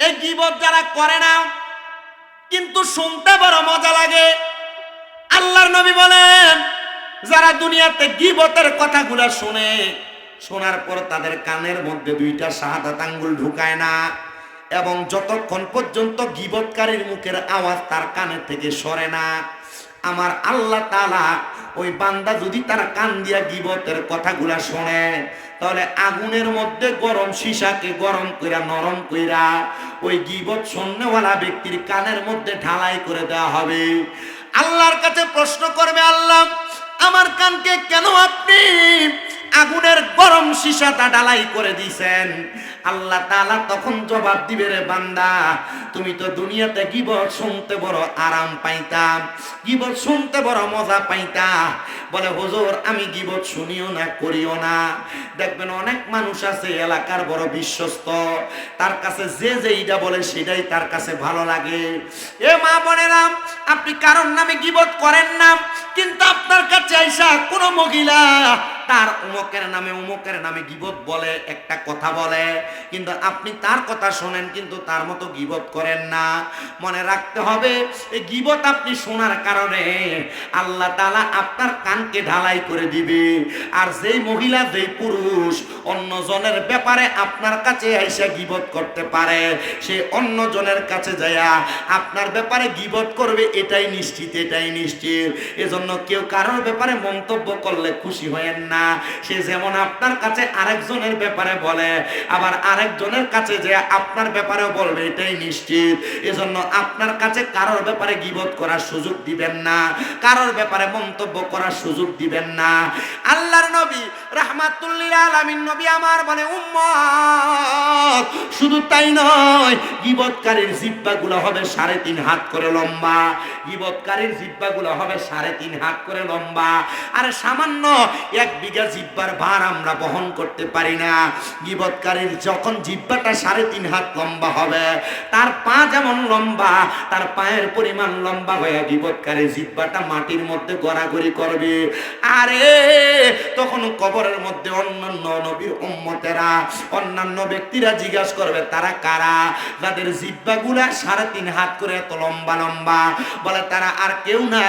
এই গীবত যারা করে না কিন্তু শুনতে বড় মজা লাগে। আল্লাহর নবী বলেন, যারা দুনিয়াতে গীবতের কথাগুলো শুনে, শোনার পর তাদের কানের মধ্যে দুইটা শাহাদাত আঙ্গুল ঢুকায় না, এবং যতক্ষণ পর্যন্ত গীবতকারীর মুখের আওয়াজ তার কানের থেকে সরে না, আমার আল্লাহ তাআলা ওই বান্দা যদি তার কান দিয়া গীবতের কথাগুলা শোনে, তাহলে আগুনের মধ্যে গরম সীসাকে গরম কইরা নরম কইরা ওই গীবত শুননেওয়ালা ব্যক্তির কানের মধ্যে ঢালাই করে দেওয়া হবে। আল্লাহর কাছে প্রশ্ন করবে, আল্লাহ আমার কানকে কেন আপনি আগুনের গরম সীসাটা ঢালাই করে দিয়েছেন? আল্লাহ তাআলা তখন জবাব দিবে, রে বান্দা, তুমি তো দুনিয়াতে গীবত শুনতে বড় আরাম পাইতাম, গীবত শুনতে বড় মজা পাইতা। বলে, হুজুর আমি গীবত শুনিও না, করিও না। দেখবেন অনেক মানুষ আছে এলাকার বড় বিশ্বস্ত, তার কাছে যে যেইটা বলে সেটাই তার কাছে ভালো লাগে। এ মা বোনেরা, আপনি কারোর নামে গীবত করেন না, কিন্তু আপনার কাছে আইসা কোন মহিলা তার উমুকের নামে গীবত বলে, একটা কথা বলে, কিন্তু আপনি তার কথা শোনেন কিন্তু তার মতো গীবত করেন না। মনে রাখতে হবে, এই গীবত আপনি শোনার কারণে আল্লাহ তাআলা আপনার কানকে ঢালাই করে দিবে। আর যেই মহিলা যেই পুরুষ অন্যজনের ব্যাপারে আপনার কাছে আইসা গীবত করতে পারে, সে অন্যজনের কাছে যায়া আপনার ব্যাপারে গীবত করবে, এটাই নিশ্চিত, এটাই নিশ্চিত। এজন্য কেউ কারোর ব্যাপারে মন্তব্য করলে খুশি হয়েন না। সে যেমন আপনার কাছে আরেকজনের ব্যাপারে বলে, আবার আরেকজনের কাছে যে আপনার ব্যাপারেও বলবে, এটাই নিশ্চিত। এজন্য আপনার কাছে কারোর ব্যাপারে গীবত করার সুযোগ দিবেন না, কারোর ব্যাপারে মন্তব্য করার সুযোগ দিবেন না। আল্লাহর নবী রাহমাতুল লিল আলামিন নবী আমার বলে, উম্মত শুধু তাই নয়, গীবতকারীর জিহ্বাগুলো হবে 3.5 হাত করে লম্বা, গীবতকারীর জিহ্বাগুলো হবে 3.5 হাত করে লম্বা। আর সামান্য 1 বিঘা জিহ্বার ভার আমরা বহন করতে পারি না। গীবতকারীর যখন জিহ্বাটা 3.5 হাত লম্বা হবে, তার পা যেমন লম্বা, তার পায়ের পরিমাণ লম্বা হয়ে গীবতকারীর জিহ্বাটা মাটির মধ্যে গড়াগড়ি করবে। আরে তখন কবরের মধ্যে অন্যান্য নবীর উম্মতেরা, অন্যান্য ব্যক্তিরা জিজ্ঞাসা করবে, তারা কারা? যাদের জিহ্বাগুলা 3.5 হাত করে এত লম্বা লম্বা। বলে, তারা আর কেউ না,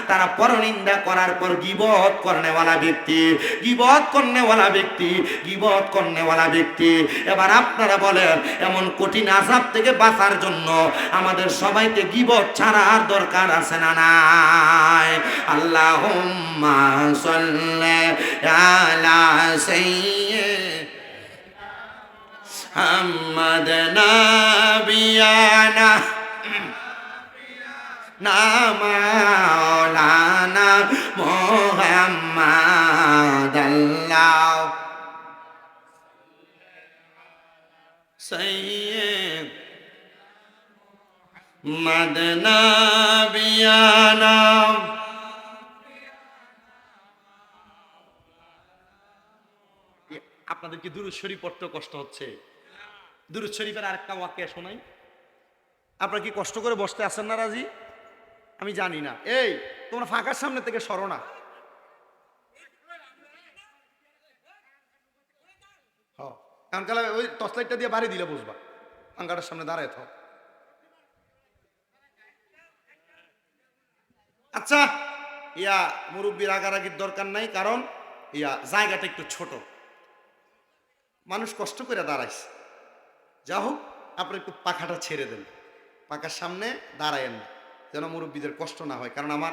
তারা পরনিন্দা করার পর গীবত করনেওয়ালা ব্যক্তি, গীবত করনেওয়ালা ব্যক্তি, গীবত করনেওয়ালা ব্যক্তি। এবার আপনারা বলেন, এমন কঠিন আযাব থেকে বাঁচার জন্য আমাদের সবাইকে গীবত ছাড়া আর দরকার আছে না নাই? আল্লাহুম্মা সাল্লি আলা সাইয়্যিদিনা মুহাম্মাদ নাবিয়ানা মাওলানা মুহাম্মাদ আল্লাহ সাইয়্যিদ নাবিয়ানা। আপনাদের কি দুরূদ শরীফ পড়তে কষ্ট হচ্ছে? দুরূদ শরীফের আরেকটা ওয়াক্য শোনাই। আপনারা কি কষ্ট করে বসতে আছেন না রাজি? আমি জানি না। এই তোমরা ফাঁকার সামনে থেকে সরো না। কারণ কালা ওই টর্চ লাইটটা দিয়ে বাড়ি দিলে বুঝবা, ফাঁকাটার সামনে দাঁড়ায় থাক। আচ্ছা, মুরব্বীর রাগারাগির দরকার নাই, কারণ জায়গাটা একটু ছোট, মানুষ কষ্ট করে দাঁড়াইছে। যা হোক, আপনি একটু পাখাটা ছেড়ে দেন, পাখার সামনে দাঁড়ায়েন, যেন মুরব্বীদের কষ্ট না হয়। কারণ আমার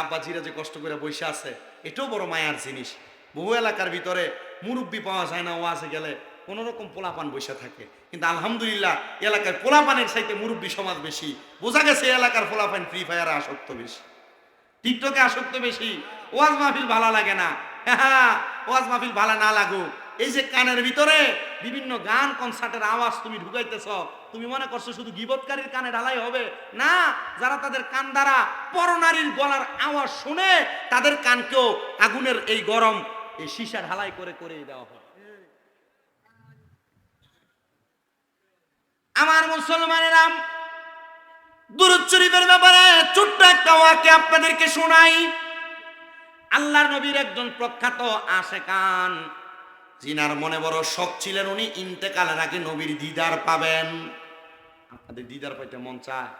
আব্বাজিরা যে কষ্ট করে বসে আছে, এটাও বড় মায়ার জিনিস। বহু এলাকার ভিতরে মুরব্বী পাওয়া যায় না, ওয়াজে গেলে কোনোরকম পোলাপান বসে থাকে, কিন্তু আলহামদুলিল্লাহ এলাকার পোলাপানের চাইতে মুরব্বী সমাজ বেশি। বোঝা গেছে এলাকার পোলাপান ফ্রি ফায়ারে আসক্ত বেশি, টিকটকে আসক্ত বেশি। ওয়াজ মাহফিল ভালো লাগে না, ওয়াজ মাহফিল ভালো না লাগুক, এই যে কানের ভিতরে বিভিন্ন গান কনসার্টের আওয়াজ তুমি ঢুকাইতেছ, তুমি মনে করছো শুধু গীবতকারীর কানে ঢালাই হবে না? যারা তাদের কান দ্বারা পরনারীর গলার আওয়াজ শুনে, তাদের কানকেও আগুনের এই গরম এই সীসা ঢালাই করে করে দেওয়া হয়। আমার মুসলমানেরা, দুরূদ শরীফের ব্যাপারে ছোট্ট একটা ওয়াক্য আপনাদেরকে শোনাই। আল্লাহর নবীর একজন প্রখ্যাত আশেকান, জিনার মনে বড় শখ ছিলেন উনি ইন্তেকালের আগে নবীর দিদার পাবেন। আপনাদের দিদার পাইতে মন চায়?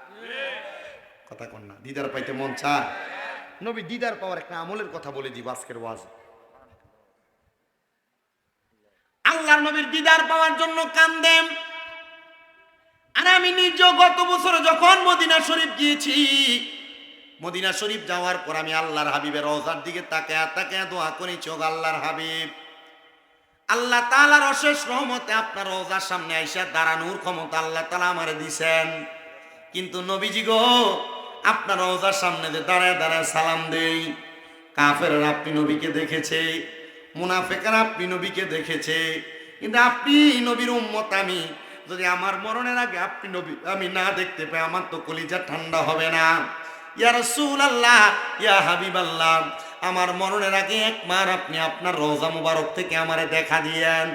কথা কন না, দিদার পাইতে মন চায়? নবী দিদার পাওয়ার একটা আমলের কথা বলে দিব আজকের ওয়াজ। আল্লাহর নবীর দিদার পাওয়ার জন্য কান্দেন। আর আমি নিজে গত বছর যখন মদিনা শরীফ গিয়েছি, মদিনা শরীফ যাওয়ার পর আমি আল্লাহর হাবিবের রওজার দিকে তাকায়া তাকায়া দোয়া করেছি, ওগো আল্লাহর হাবিব, আল্লাহ তাআলার অশেষ রহমতে আপনার রওজার সামনে আইসা দাঁড়ানোর ক্ষমতা আল্লাহ তাআলা আমারে দিছেন। কিন্তু নবীজি গো, আপনার রওজার সামনে যে দাঁড়ায় দাঁড়ায় সালাম দেই, কাফেররা আপনি নবীকে দেখেছে, মুনাফিকরা আপনি নবীকে দেখেছে, কিন্তু আপনি নবীর উম্মত আমি, যদি আমার মরণের আগে আপনি নবী আমি না দেখতে পাই, আমার তো কলিজা ঠান্ডা হবে না। ইয়া রাসূলুল্লাহ, ইয়া হাবিবাল্লাহ, আমার মরণের আগে একবার আপনি আপনার রওজা মুবারক থেকে আমারে দেখা দিয়েন।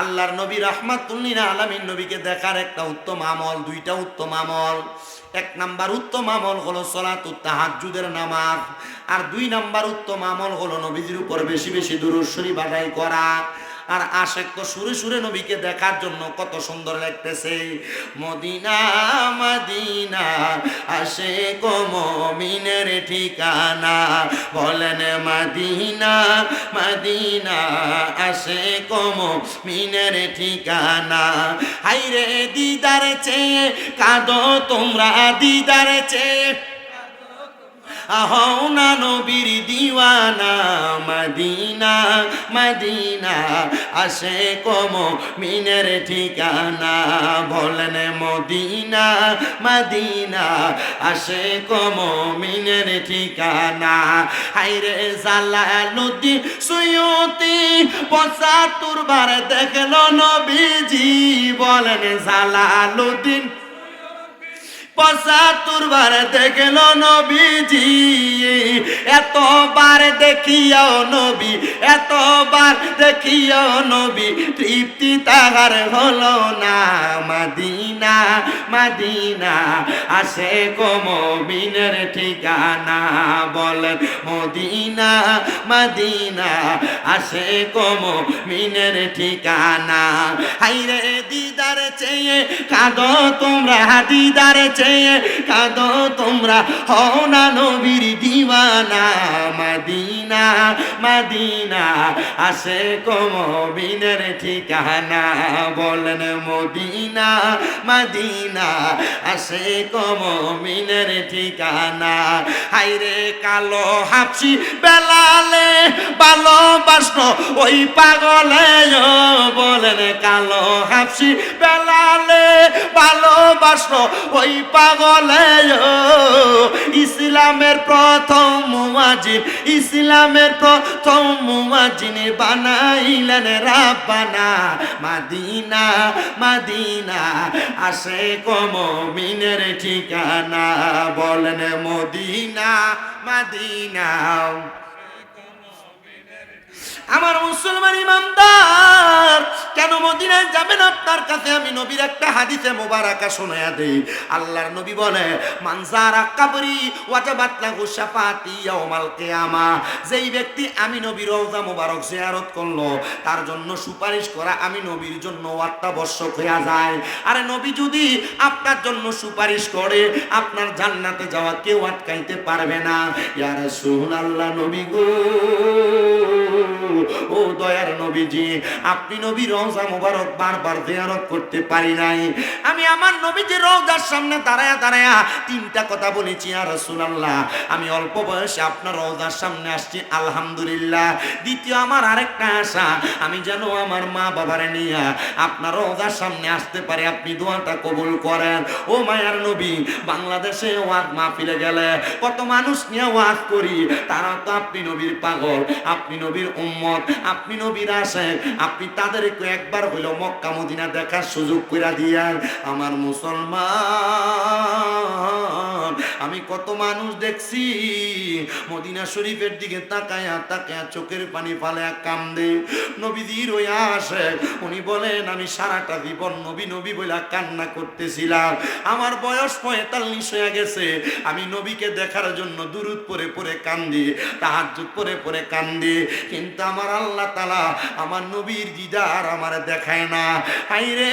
আল্লাহর নবী রাহমাতুল্লিল আলামিন নবীকে দেখার একটা উত্তম আমল, দুইটা উত্তম আমল। এক নাম্বার উত্তম আমল হলো সালাতুত তাহাজ্জুদের নামাজ, আর দুই নাম্বার উত্তম আমল হলো নবীজির উপর বেশি বেশি দুরূদ শরীফ আদায় করা। আর আশেক তো সুরে সুরে নবীকে দেখার জন্য কত সুন্দর লাগতেছে। মদিনা মদিনা আশেক মুমিনের ঠিকানা, বলেন মদিনা মদিনা আশেক মুমিনের ঠিকানা। হাইরে দিদার চেয়ে কাঁদো তোমরা, দিদার চেয়ে হও না নবীর দিওয়ানা। মদিনা মদিনা আশেক মুমিনের ঠিকানা, বলেন মদিনা মদিনা আশেক মুমিনের ঠিকানা। হায়রে জালালউদ্দিন সুয়ুতি ৭৫ বার দেখলো নবীজি, বলেন জালালউদ্দিন ৭৫ বার দেখল নবীজি। এতবার দেখিয়াও নবী, এতবার দেখিয়াও নবী, তৃপ্তি তাহার হলো না। মদিনা মদিনা আশেক মুমিনের ঠিকানা, বলেন মদিনা মদিনা আশেক মুমিনের ঠিকানা। হায়রে দিদার চেয়ে কাঁদো তোমরা, দিদার চেয়ে কাঁদো তোমরা, হও না নবীর দিওয়ানা। মদিনা মদিনা আশেক মুমিনের ঠিকানা, বলেন মদিনা মদিনা আশেক মুমিনের ঠিকানা। হায়রে কালো হাবশি বেলালে ভালোবাসলো ওই পাগলে, বলেন কালো হাবশি বেলালে ভালোবাসলো ওই পাগলে। ইসলামের প্রথম মুয়াজ্জিন, ইসলামের প্রথম মুয়াজ্জিন বানাইলেন রাব্বানা। মদিনা মদিনা আশেক মুমিনের ঠিকানা, বলেন মদিনা মদিনা। আমার মুসলমান ইমানদার, কেন মদিনায় যাবেন? আপনার কাছে আমি নবীর একটা হাদিসে মোবারকা শোনায়া দেই। আল্লাহর নবী বলে, মান যারা কবরি ওয়াজাবাত লাহু শাফাআতি ইয়াউমাল কিয়ামা, যেই ব্যক্তি আমি নবীর রওজা মোবারক জিয়ারত করলো, তার জন্য সুপারিশ করা আমি নবীর জন্য অত্যাবশ্যক হয়ে যায়। আরে নবী যদি আপনার জন্য সুপারিশ করে, আপনার জান্নাতে যাওয়া কেউ আটকাইতে পারবে না। ইয়া রাসূলুল্লাহ, নবী গো, ও দয়ার নবীজি, আপনি নবীর রওজা মোবারক বারবার জিয়ারত করতে পারি নাই। আমি আমার নবীজির রওজার সামনে দাঁড়ায়া দাঁড়ায়া তিনটা কথা বলেছি, ইয়া রাসূলুল্লাহ, আমি অল্প বয়সে আপনার রওজার সামনে আসছি, আলহামদুলিল্লাহ। দ্বিতীয় আমার আরেকটা আশা, আমি যেন আমার মা বাবারে নিয়ে আপনার রওজার সামনে আসতে পারি, আপনি দোয়াটা কবুল করেন। ও মায়ার নবী, বাংলাদেশে ওয়াজ মাহফিলে গেলে কত মানুষ নিয়ে ওয়াজ করি, তারা তো আপনি নবীর পাগল, আপনি নবীর উম্মত, আপনি নবীর আশেক, আপনি তাদেরকে একবার হইল মক্কা মদিনা দেখার সুযোগ করে দিয়েন। আমার মুসলমান, আমি কত মানুষ দেখছি মদিনা শরীফের দিকে তাকায়া তাকায়া চোখের পানি ফালে কান্দে। নবীজির ওই আশেক, উনি বলেন আমি সারাটা জীবন নবী নবী বলে কান্না করতেছিলাম, আমার বয়স 45 হয়ে গেছে, আমি নবীকে দেখার জন্য দুরূদ পড়ে পড়ে কান্দি, তাহাজ্জুদ পড়ে পড়ে কান্দি, কিন্তু আমার আল্লাহ তাআলা আমার নবীর দিদার আমার দেখায় না। হায়রে,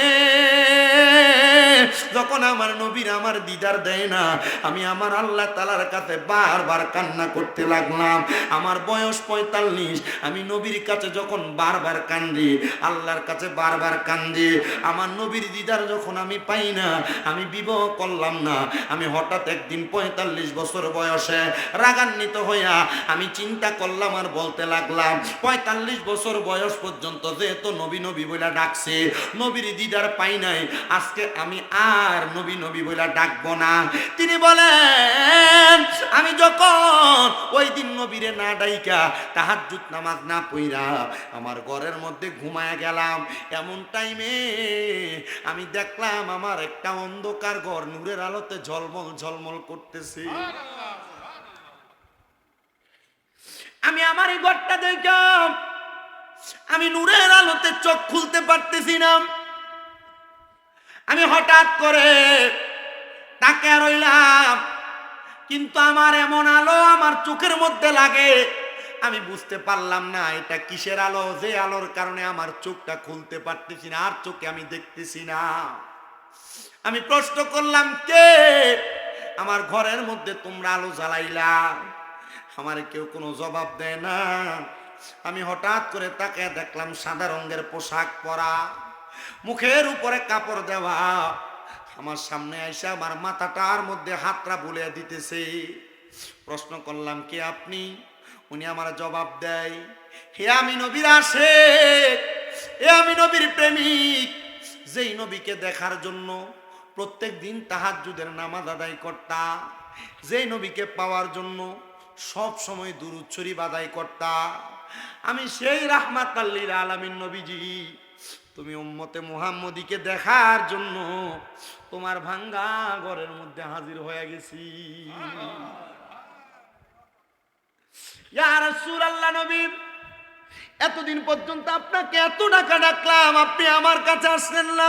যখন যখন আমার নবীর আমার দিদার দেয় না, আমি আমার আল্লাহ তাআলার কাছে বারবার কান্না করতে লাগলাম। আমার বয়স 45, আমি নবীর কাছে যখন বারবার কান্দি, আল্লাহর কাছে বারবার কান্দি, আমার নবীর দিদার যখন আমি পাই না, আমি বিবাহ করলাম না। আমি হঠাৎ একদিন 45 বছর বয়সে রাগান্বিত হইয়া আমি চিন্তা করলাম আর বলতে লাগলাম, 45 বছর বয়স পর্যন্ত যেহেতু নবী নবী বইলা ডাকছে, নবীর দিদার পাই নাই, আজকে আমি আর নবী নবী বইলা ডাকবো না। তিনি বলেন, আমি যখন ওই দিন নবীরে না ডাইকা তাহাজ্জুদ নামাজ না পইরা আমার ঘরের মধ্যে ঘুমায়া গেলাম, এমন টাইমে আমি দেখলাম আমার একটা অন্ধকার ঘর নূরের আলোতে ঝলমল ঝলমল করতেছে। আমি আমার এই ঘরটা দেখলাম, আমি নূরের আলোতে চোখ খুলতে পারতেছি না। আমি হঠাৎ করে তাকিয়ে রইলাম, কিন্তু আমার এমন আলো আমার চোখের মধ্যে লাগে, আমি বুঝতে পারলাম না এটা কিসের আলো, যে আলোর কারণে আমার চোখটা খুলতে পারতেছি না, আর চোখে আমি দেখতেছি না। আমি প্রশ্ন করলাম, কে আমার ঘরের মধ্যে তোমরা আলো জ্বালাইলা? আমার কেউ কোনো জবাব দেয় না। আমি হঠাৎ করে তাকিয়ে দেখলাম সাদা রঙের পোশাক পরা, মুখের উপরে কাপড় দেওয়া, আমার সামনে আইসা আমার মাথাটার মধ্যে হাতটা বুলিয়ে দিতেছে। প্রশ্ন করলাম, কে আপনি? উনি আমার জবাব দেয়, হে আমি নবীর আশিক, হে আমি নবীর প্রেমিক, যেই নবীকে দেখার জন্য প্রত্যেক দিন তাহাজ্জুদের নামাজ আদায় করতা, যেই নবীকে পাওয়ার জন্য সব সময় দুরূদ শরীফ আদায় করতা, আমি সেই রাহমাতাল লিল আলামিন নবীজি। তুমি উম্মতে মুহাম্মদীকে দেখার জন্য তোমার ভাঙ্গা ঘরের মধ্যে হাজির হয়ে গেছি। ইয়া রাসূলুল্লাহ, নবী, এতদিন পর্যন্ত আপনাকে এত টাকা ডাকলাম, আপনি আমার কাছে আসলেন না।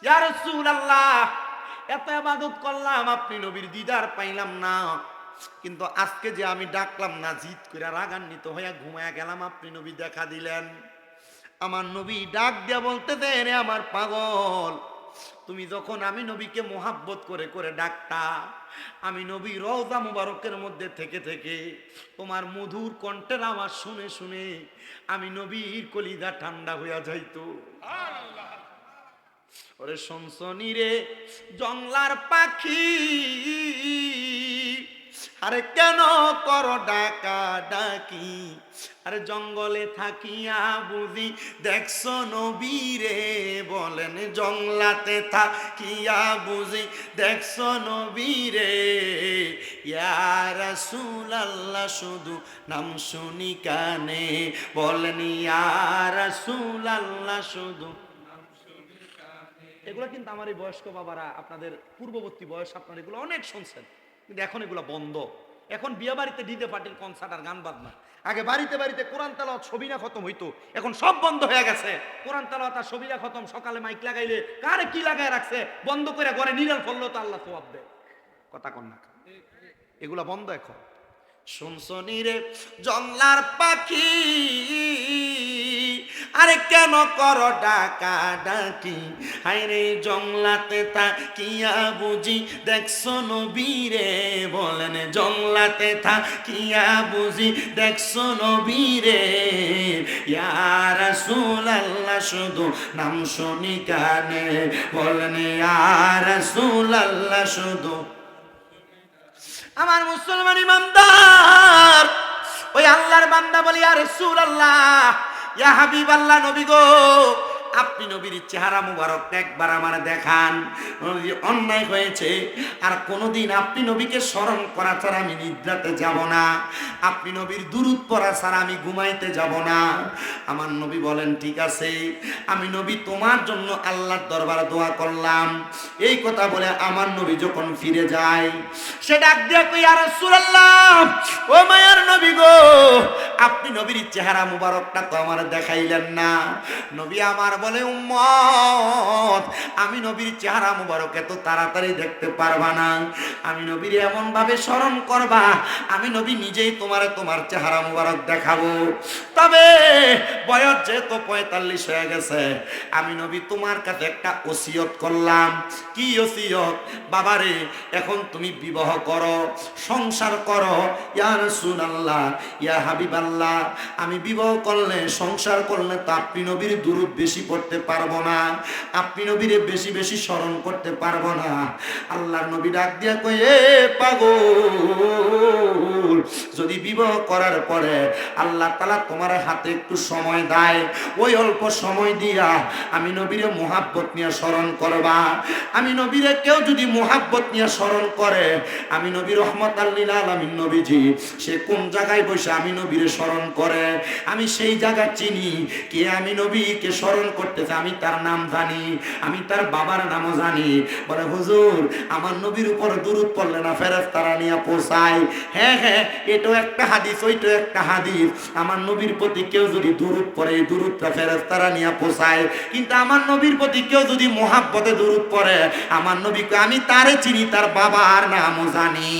ইয়া রাসূলুল্লাহ, এত ইবাদত করলাম, আপনি নবীর দিদার পাইলাম না, কিন্তু আজকে যে আমি ডাকলাম না, জিদ করে রাগান্বিত হয়ে ঘুমায়া গেলাম, আপনি নবী দেখা দিলেন। আমার নবী ডাক দিয়া বলতে দেন, রে আমার পাগল, তুমি যখন আমি নবীকে মোহাব্বত করে করে ডাকতা, আমি নবী রওজা মুবারকের মধ্যে থেকে থেকে তোমার মধুর কণ্ঠের আওয়াজ শুনে শুনে আমি নবীর কলিজা ঠান্ডা হইয়া যাইতো। ওরে শুনছনি রে জংলার পাখি, আরে কেন করো ডাকা ডাকি, আরে জঙ্গলে থাকিয়া বুঝি দেখছো নবীরে, বলেন জংলাতে থাকিয়া বুঝি দেখছো নবীরে। ইয়া রাসূলুল্লাহ, শুধু নাম শুনি কানে, বলেন ইয়া রাসূলুল্লাহ, শুধু। এগুলো কিন্তু আমার এই বয়স্ক বাবারা, আপনাদের পূর্ববর্তী বয়স, আপনারা এগুলো অনেক শুনছেন, কিন্তু এখন এগুলো বন্ধ। এখন বিয়ে বাড়িতে ডিজে পার্টির কনসার্ট আর গান বাজনা, আগে বাড়িতে বাড়িতে কোরআন তেলাওয়াত সবিনা খতম হইতো, এখন সব বন্ধ হয়ে গেছে। কোরআন তেলাওয়াত আর সবিনা খতম, সকালে মাইক লাগাইলে কারে কি লাগায় রাখছে, বন্ধ করে ঘরে নিরাল ফললো তো আল্লাহ সওয়াব দেয়। কথা কন না, এগুলা বন্ধ এখন। শুনছনি রে জংলার পাখি, আরে কেন করো ডাকা ডাকি, হায়রে জংলাতে থাকিয়া বুঝি দেখছো নবীরে, বলেন জংলাতে থাকিয়া বুঝি দেখছো নবীরে। ইয়া রাসূলুল্লাহ, শুধু নাম শুনি কানে, বলেন ইয়া রাসূলুল্লাহ, শুধু। আমার মুসলমান ইমানদার, ওই আল্লাহর বান্দা বলি, ইয়া রাসূলুল্লাহ, ইয়া হাবিবাল্লাহ, নবী গো, আপনি নবীর চেহারা মুবারকটা একবার আমার দেখান। অন্যায় হয়েছে, আর কোনোদিন আপনি নবীকে স্মরণ করা ছাড়া আমি নিদ্রাতে যাব না, আপনি নবীর দুরূদ পড়া ছাড়া আমি ঘুমাইতে যাব না। আমার নবী বলেন, ঠিক আছে, আমি নবী তোমার জন্য আল্লাহর দরবারে দোয়া করলাম। এই কথা বলে আমার নবী যখন ফিরে যায়, সে ডাক দিয়া কই, ইয়া রাসূলুল্লাহ, ও মায়ার নবী গো, আপনি নবীর চেহারা মুবারকটা তো আমার দেখাইলেন না। নবী আমার বলে উম্মত আমি নবীর চেহারা মুবারক এত তাড়াতাড়ি দেখতে পারবা না, আমি নবীর এমন ভাবে স্মরণ করবা আমি নবী নিজেই তোমার চেহারা মুবারক দেখাবো। তবে বয়স যেহেতু 45 হয়ে গেছে, আমি নবী তোমার কাছে একটা ওসিয়ত করলাম। কি ওসিয়ত? বাবারে এখন তুমি বিবাহ করো, সংসার করো। ইয়া রাসূলুল্লাহ, ইয়া হাবিবাল্লাহ, আমি বিবাহ করলে সংসার করলে তো আপনি নবীর দুরূদ বেশি পড়তে পারবো না, আপনি নবীরে বেশি বেশি স্মরণ করতে পারবো না। আল্লাহর নবী ডাক দিয়া কই, এ পাগল, যদি বিবাহ করার পরে আল্লাহ তাআলা তোমার হাতে একটু সময় দেয়, ওই অল্প সময় দিয়া আমি নবীরে মুহাব্বত নিয়ে স্মরণ করবা। আমি নবীরে কেউ যদি মুহাব্বত নিয়ে স্মরণ করে, আমি নবী রহমাতাল লিল আলামিন নবীজি সে কোন জায়গায় বসে আমি নবীরে স্মরণ করে, আমি সেই জায়গা চিনি। কে আমি নবীকে স্মরণ করতেছে আমি তার নাম জানি, আমি তার বাবার নামও জানি। বলে হুজুর আমার নবীর উপর দুরূদ পড়লে না ফেরেশতারা নিয়ে পৌঁছায়। হ্যাঁ হ্যাঁ, এটাও একটা হাদিস, ওইটাও একটা হাদিস। আমার নবীর প্রতি কেউ যদি দুরূদ পড়ে, এই দুরূদটা ফেরেশতারা নিয়ে পৌঁছায়। কিন্তু আমার নবীর প্রতি কেউ যদি মুহাব্বতে দুরূদ পড়ে, আমার নবীকে আমি তারে চিনি, তার বাবার নামও জানি।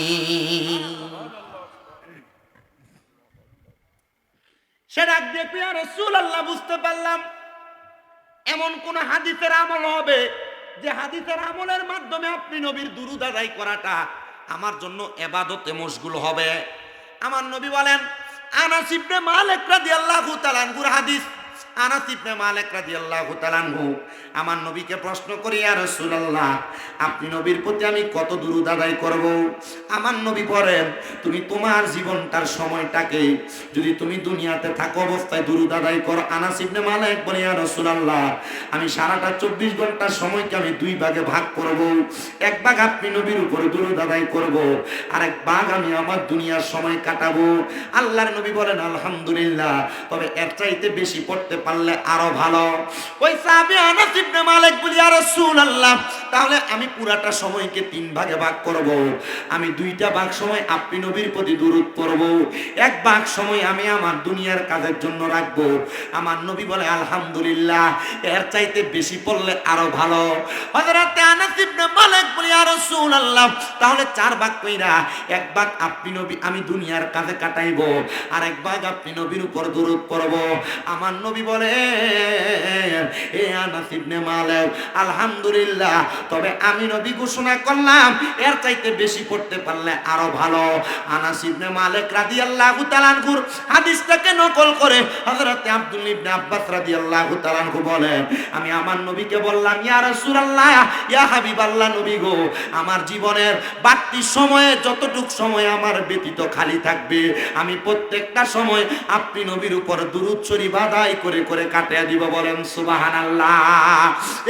সে ডাক দিয়ে ইয়া রাসূলুল্লাহ, বুঝতে পারলাম এমন কোন হাদিসের আমল হবে যে হাদিসের আমলের মাধ্যমে আপনি নবীর দুরূদ আদায় করাটা আমার জন্য ইবাদতে মশগুল হবে। আমার নবী বলেন, আনাস ইবনে মালিক রাদিয়াল্লাহু তাআলা আনহুর হাদিস। আনাস ইবনে মালিক রাদিয়াল্লাহু তাআলা আনহু আমার নবীকে প্রশ্ন করে, ইয়া রাসূলুল্লাহ, আপনি নবীর প্রতি আমি কত দুরূদ আদায় করব? আমার নবী বলেন, তুমি তোমার জীবনটার সময়টাকে যদি তুমি দুনিয়াতে থাকো অবস্থায় দুরূদ আদায় করো। আনাস ইবনে মালিক বলে, ইয়া রাসূলুল্লাহ, আমি সারাটা 24 ঘন্টার সময়কে আমি দুই ভাগে ভাগ করব। এক ভাগ আপনি নবীর উপরে দুরূদ আদায় করব, আর এক ভাগ আমি আমার দুনিয়ার সময় কাটাবো। আল্লাহর নবী বলেন, আলহামদুলিল্লাহ, তবে এর চাইতে বেশি পড়তে পারলে আরো ভালো। ওই সাহাবী আনাস ইবনে মালিক বলি, ইয়া রাসূলুল্লাহ, তাহলে আমি পুরাটা সময়কে 3 ভাগে ভাগ করব। আমি 2টা ভাগ সময় আপনি নবীর প্রতি দুরূদ পড়ব, এক ভাগ সময় আমি আমার দুনিয়ার কাজের জন্য রাখবো। আমার নবী বলে, আলহামদুলিল্লাহ, এর চাইতে বেশি পড়লে আরো ভালো। হযরত আনাস ইবনে মালিক বলি, ইয়া রাসূলুল্লাহ, তাহলে 4 ভাগ কইরা এক ভাগ আপনি নবী আমি দুনিয়ার কাজে কাটাইবো, আর এক ভাগ আপনি নবীর উপর দুরূদ পড়ব। আমার নবী বলে, এ আনাস ইবনে মালিক, আলহামদুলিল্লাহ, তবে আমি নবী ঘোষণা করলাম এর চাইতে বেশি পড়তে পারলে আরো ভালো। আনাস ইবনে মালিক রাদিয়াল্লাহু তাআলা আনহুর হাদিসটাকে নকল করে হযরত আব্দুল্লাহ ইবনে আব্বাস রাদিয়াল্লাহু তাআলা আনহু বলেন, আমি আমার নবীকে বললাম, ইয়া রাসূলুল্লাহ, ইয়া হাবিবাল্লাহ, নবী গো, আমার জীবনের বাড়তি সময়ে যতটুক সময় আমার ব্যতীত খালি থাকবে, আমি প্রত্যেকটা সময় আপনি নবীর উপর দুরূদ শরীফ আদায় করে করে কাটিয়ে দিব। বলেন সুবহানাল্লাহ।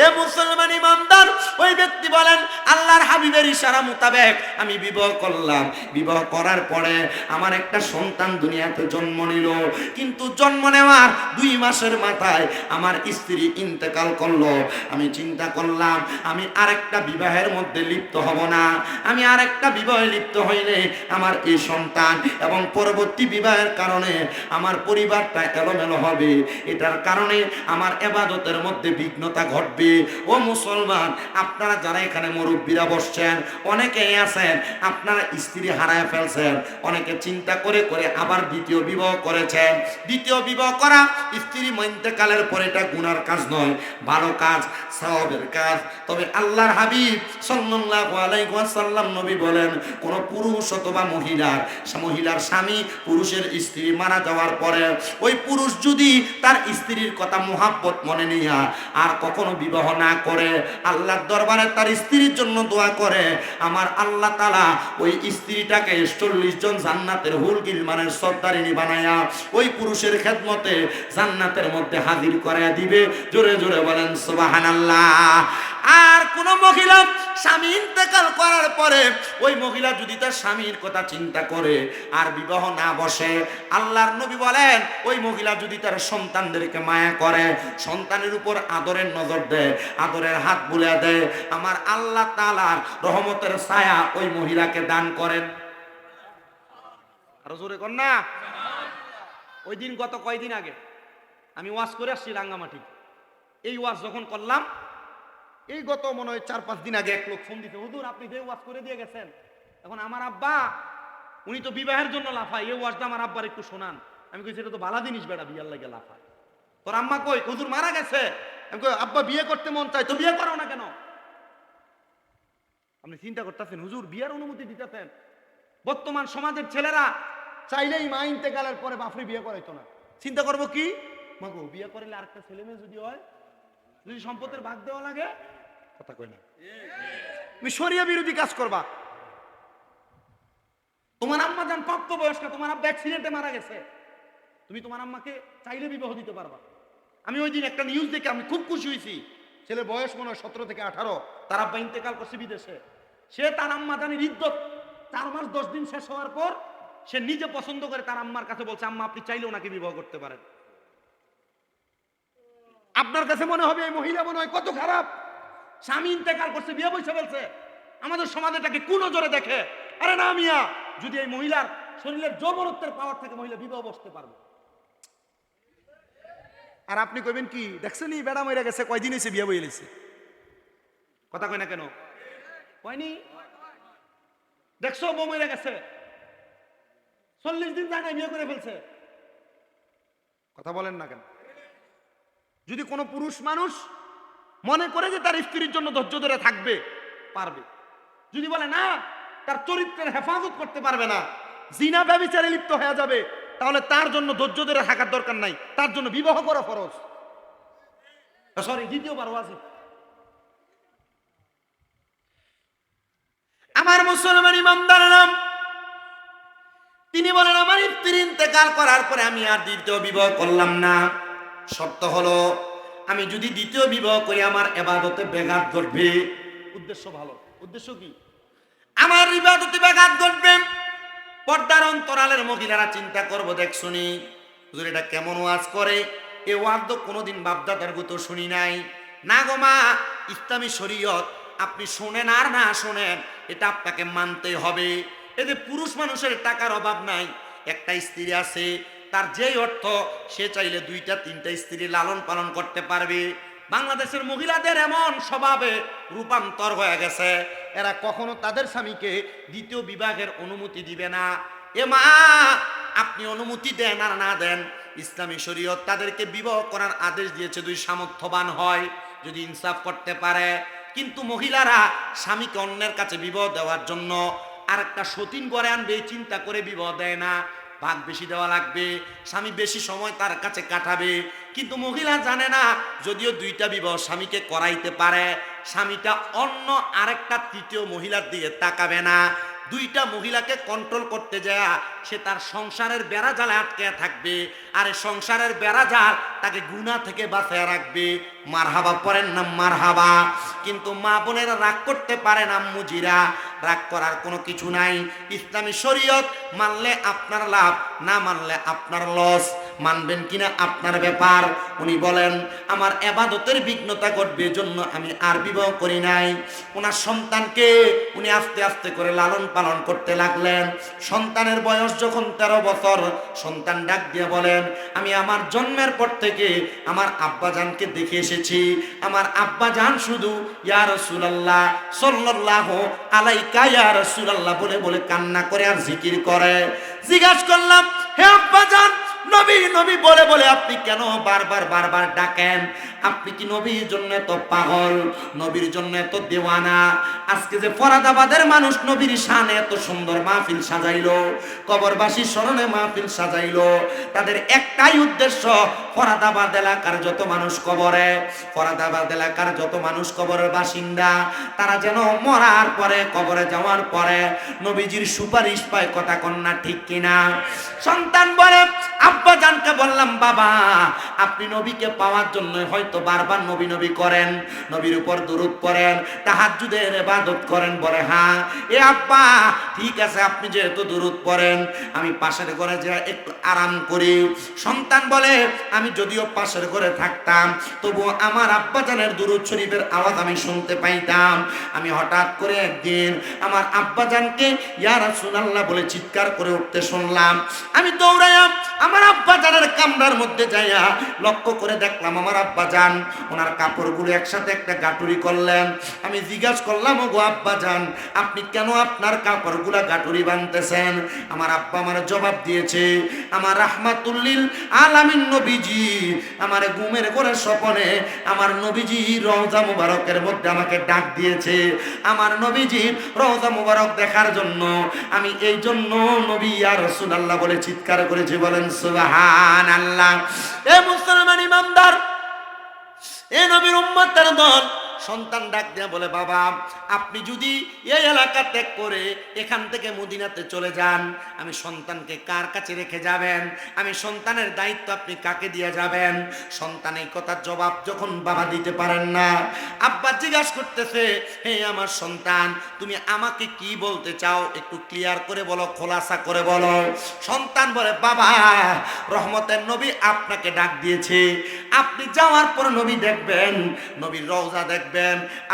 এ মুসলমান ইমানদার, ওই ব্যক্তি বলেন, আল্লাহর হাবিবের ইশারা মোতাবেক আমি বিবাহ করলাম। বিবাহ করার পরে আমার একটা সন্তান দুনিয়াতে জন্ম নিল, কিন্তু জন্ম নেওয়ার 2 মাসের মাথায় আমার স্ত্রী ইন্তেকাল করলো। আমি চিন্তা করলাম আমি আরেকটা বিবাহের মধ্যে লিপ্ত হব না। আমি আরেকটা বিবাহে লিপ্ত হইলে আমার এই সন্তান এবং পরবর্তী বিবাহের কারণে আমার পরিবারটা এলোমেলো হবে, এটার কারণে আমার ইবাদতের মধ্যে বিঘ্নতা ঘটবে। ও মুসলমান, আপনারা যারা এখানে মুরব্বীরা বসছেন, অনেকেই আছেন আপনারা স্ত্রী হারায় ফেলছেন, অনেকে চিন্তা করে করে আবার দ্বিতীয় বিবাহ করেছেন। দ্বিতীয় বিবাহ করা স্ত্রী ইন্তেকালের পরে এটা গুনার কাজ নয়, ভালো কাজ, সওয়াবের কাজ। তবে আল্লাহর হাবিব সাল্লাল্লাহু আলাইহি ওয়াসাল্লাম নবী বলেন, কোন পুরুষ অথবা মহিলার স্বামী পুরুষের স্ত্রী মারা যাওয়ার পরে ওই পুরুষ যদি তার স্ত্রীর কথা মুহাব্বত মনে নিয়া আর কখনো বিবাহ না করে, আল্লাহর দরবারে তার স্ত্রীর জন্য দোয়া করে, আমার আল্লাহ তাআলা ওই স্ত্রীটাকে 40 জন জান্নাতের হুর গিলমানের সর্দারিনী বানায়া ওই পুরুষের খেদমতে জান্নাতের মধ্যে হাজির করায়া দিবে। জোরে জোরে বলেন সুবহানাল্লাহ। আর কোন মহিলা স্বামী ইন্তেকাল করার পরে ওই মহিলা যদি তার স্বামীর কথা চিন্তা করে আর বিবাহ না বসে, আল্লাহর নবী বলেন, ওই মহিলা যদি তার সন্তানদেরকে মায়া করে, সন্তানের উপর আদরের নজর দেয়, আদরের হাত বুলিয়ে দেয়, আমার আল্লাহ তাআলার রহমতের ছায়া ওই মহিলাকে দান করেন। আরো জোরে কর না। ওই দিন গত কয়দিন আগে আমি ওয়াজ করে আসছি রাঙ্গামাটি, এই ওয়াজ যখন করলাম, এই গত মনে হয় 4-5 দিন আগে এক লোক ফোন দিতে, হুজুর আপনি যে ওয়াজ করে দিয়ে গেছেন, এখন আমার আব্বা উনি তো বিবাহের জন্য লাফায়, এই ওয়াজটা আমার আব্বার একটু শোনান। আমি কইছি এটা তো ভালো জিনিস বেড়া, বিয়ার লাগে লাফায়। তোর আম্মা কই? হুজুর মারা গেছে। আমি কই আব্বা বিয়ে করতে মন চাই, তো বিয়ে করো না কেন? আপনি চিন্তা করতেছেন হুজুর বিয়ার অনুমতি দিতেছেন। বর্তমান সমাজের ছেলেরা চাইলেই মা ইন্তেকালের পরে বাপরে বিয়ে করাইতো না, চিন্তা করবো কি মাগো বিয়ে করলে আরেকটা ছেলে মেয়ে যদি হয়, যদি সম্পদের ভাগ দেওয়া লাগে, কথা কই না, তুমি শরিয়া বিরোধী কাজ করবা। তোমার আম্মা যান প্রাপ্ত বয়স্ক, তোমার আব্বা অ্যাক্সিডেন্টে মারা গেছে, তুমি তোমার আম্মাকে চাইলে বিবাহ দিতে পারবা। আমি ওই দিন একটা নিউজ দেখে আমি খুব খুশি হয়েছি, ছেলের বয়স মনে হয় 17 থেকে 18, তার আব্বা ইন্তেকাল করছে বিদেশে। সে তার আম্মা জানির ইদ্যত 4 মাস 10 দিন শেষ হওয়ার পর সে নিজে পছন্দ করে তার আম্মার কাছে বলছে, আম্মা আপনি চাইলে ওনাকে বিবাহ করতে পারেন। আপনার কাছে মনে হবে এই মহিলা মনে হয় কত খারাপ, স্বামী ইন্তেকাল করছে বিয়ে বসে ফেলছে। আমাদের সমাজে এটাকে কোন নজরে দেখে? আরে না মিয়া, যদি এই মহিলার শরীরের যৌবনত্বের পাওয়ার থেকে মহিলা বিবাহ বসতে পারবে। আর আপনি কইবেন কি দেখছেন ই বেড়া মরে গেছে, কয়দিন হয়েছে বিয়ে বইয়ে লিছে, কথা কয় না কেন? কয়নি? দেখছো বউ মরে গেছে, 40 দিন যায় না বিয়ে করে ফেলছে, কথা বলেন না কেন? যদি কোনো পুরুষ মানুষ মনে করে যে তার স্ত্রীর জন্য ধৈর্য ধরে থাকবে, পারবে। যদি বলে না তার চরিত্রের হেফাজত করতে পারবে না, জিনা ব্যভিচারে লিপ্ত হয়ে যাবে, তাহলে তার জন্য ধৈর্য ধরে থাকার দরকার নাই, তার জন্য বিবাহ করা ফরজ। সরি, দ্বিতীয়বার ওয়াজিব। আমার মুসলমান ইমানদার নাম, তিনি বলেন আমার স্ত্রী ইন্তেকাল করার পরে আমি আর দ্বিতীয় বিবাহ করলাম না। শর্ত হলো আমি যদি দ্বিতীয় বিবাহ করি আমার ইবাদতে ব্যাঘাত ঘটবে। উদ্দেশ্য ভালো, উদ্দেশ্য কি? আমার ইবাদতে ব্যাঘাত ঘটবে। পর্দার অন্তরালের মহিলারা চিন্তা করবো, দেখ শুনি হুজুর এটা কেমন ওয়াজ করে, এ ওয়াজ তো কোনোদিন বাপদাদার গো তো শুনি নাই। না গো মা, ইসলামী শরীয়ত আপনি শোনেন আর না শোনেন এটা আপনাকে মানতে হবে। এই যে পুরুষ মানুষের টাকার অভাব নাই, একটা স্ত্রী আছে, তার যেই অর্থ সে চাইলে 2-3টা স্ত্রী লালন পালন করতে পারবে। বাংলাদেশের মহিলাদের এমন স্বভাবে রূপান্তর হয়ে গেছে, এরা কখনো তাদের স্বামীকে দ্বিতীয় বিবাহের অনুমতি দিবে না। এ মা, আপনি অনুমতি দেন আর না দেন, ইসলামী শরীয়ত তাদেরকে বিবাহ করার আদেশ দিয়েছে যদি সামর্থ্যবান হয়, যদি ইনসাফ করতে পারে। কিন্তু মহিলারা স্বামীকে অন্যের কাছে বিবাহ দেওয়ার জন্য আর একটা সতীন করে আনবে চিন্তা করে বিবাহ দেয় না। ভাগ বেশি দেওয়া লাগবে, স্বামী বেশি সময় তার কাছে কাটাবে। কিন্তু মহিলা জানে না, যদিও 2টা বিবাহ স্বামীকে করাইতে পারে, স্বামীটা অন্য আরেকটা তৃতীয় মহিলার দিকে তাকাবে না। 2টা মহিলাকে কন্ট্রোল করতে যায় সে তার সংসারের বেড়াজালে আটকে থাকবে, আর সংসারের বেড়াজাল তাকে গুনাহ থেকে বাঁচিয়ে রাখবে। মারহাবা পড়েন না মারহাবা। কিন্তু মা বোনেরা রাগ করতে পারে না, মুজিরা রাগ করার কোনো কিছু নাই। ইসলামী শরীয়ত মানলে আপনার লাভ, না মানলে আপনার লস। মানবেন কিনা আপনার ব্যাপার। উনি বলেন আমার ইবাদতের বিঘ্নতা ঘটবে, জন্য আমি আর বিবাহ করি নাই। ওনার সন্তানকে উনি আস্তে আস্তে করে লালন পালন করতে লাগলেন। সন্তানের বয়স যখন 13 বছর, সন্তান ডাক দিয়ে বলেন আমি আমার জন্মের পর থেকে আমার আব্বাজানকে দেখে এসেছি, আমার আব্বাজান শুধু ইয়া রাসূলুল্লাহ সাল্লাল্লাহু আলাইকা ইয়া রাসূলুল্লাহ বলে বলে কান্না করে আর জিকির করে। জিজ্ঞাসা করলাম হে আব্বাজান, নবী নবী বলে বলে আপনি কেন বারবার ডাকেন? আপনি কি নবীর জন্য এত পাগল, নবীর জন্য এত দেওয়ানা? আজকে যে ফরাদাবাদের মানুষ নবীর শানে এত সুন্দর মাহফিল সাজাইলো, কবরবাসীর স্মরণে মাহফিল সাজাইলো, তাদের একটাই উদ্দেশ্য ফরাদাবাদ এলাকার যত মানুষ কবরে, ফরাদাবাদ এলাকার যত মানুষ কবরের বাসিন্দা, তারা যেন মরার পরে কবরে যাওয়ার পরে নবীজির সুপারিশ পায়। কথা কন্যা ঠিক কিনা? সন্তান বলে আব্বাজানকে বললাম বাবা আপনি নবীকে পাওয়ার জন্য হয়তো বারবার নবী নবী করেন, নবীর উপর দুরূদ পড়েন, তাহাজ্জুদের ইবাদত করেন। বলে হ্যাঁ। এ আব্বা ঠিক আছে, আপনি যেহেতু দুরূদ পড়েন আমি পাশের ঘরে যা একটু আরাম করি। সন্তান বলে আমি আমি যদিও পাশের ঘরে থাকতাম, তবুও আমার আব্বাজানের দুরূদ শরীফের আওয়াজ আমি শুনতে পাইতাম। আমি হঠাৎ করে একদিন আমার আব্বাজানকে ইয়া রাসূলুল্লাহ বলে চিৎকার করে উঠতে শুনলাম। আমি দৌড়াইয়া আমার আব্বাজানের কামরার মধ্যে যাইয়া লক্ষ্য করে দেখলাম আমার আব্বাজান ওনার কাপড়গুলো একসাথে একটা গাটুরি করলেন। আমি জিজ্ঞাসা করলাম, ওগো আব্বাজান, আপনি কেন আপনার কাপড়গুলা গাটুরি বাঁধতেছেন? আমার আব্বা আমার জবাব দিয়েছে, আমার রাহমাতুল্লিল আলামিন নবীজি আমার ঘুমের ঘরে স্বপ্নে আমার নবীজি রওজা মুবারকের মধ্যে আমাকে ডাক দিয়েছে। আমার নবীজি রওজা মুবারক দেখার জন্য আমি এই জন্য নবী ইয়া রাসূলুল্লাহ বলে চিৎকার করেছি। বলেন সুবহানাল্লাহ। এ মুসলমান ইমানদার, এ নবীর উম্মতের দল, সন্তান ডাক দিয়া বলে, বাবা আপনি যদি এই এলাকা ত্যাগ করে এখান থেকে মদিনাতে চলে যান, আমি সন্তানকে কার কাছে রেখে যাবেন? আমি সন্তানের দায়িত্ব আপনি কাকে দিয়ে যাবেন? সন্তান এই কথার জবাব যখন বাবা দিতে পারেন না, আব্বা জিজ্ঞাসা করতেছে, হে আমার সন্তান, তুমি আমাকে কি বলতে চাও? একটু ক্লিয়ার করে বলো, খোলাসা করে বলো। সন্তান বলে, বাবা রহমতের নবী আপনাকে ডাক দিয়েছে, আপনি যাওয়ার পর নবী দেখবেন, নবীর রওজা দেখবেন।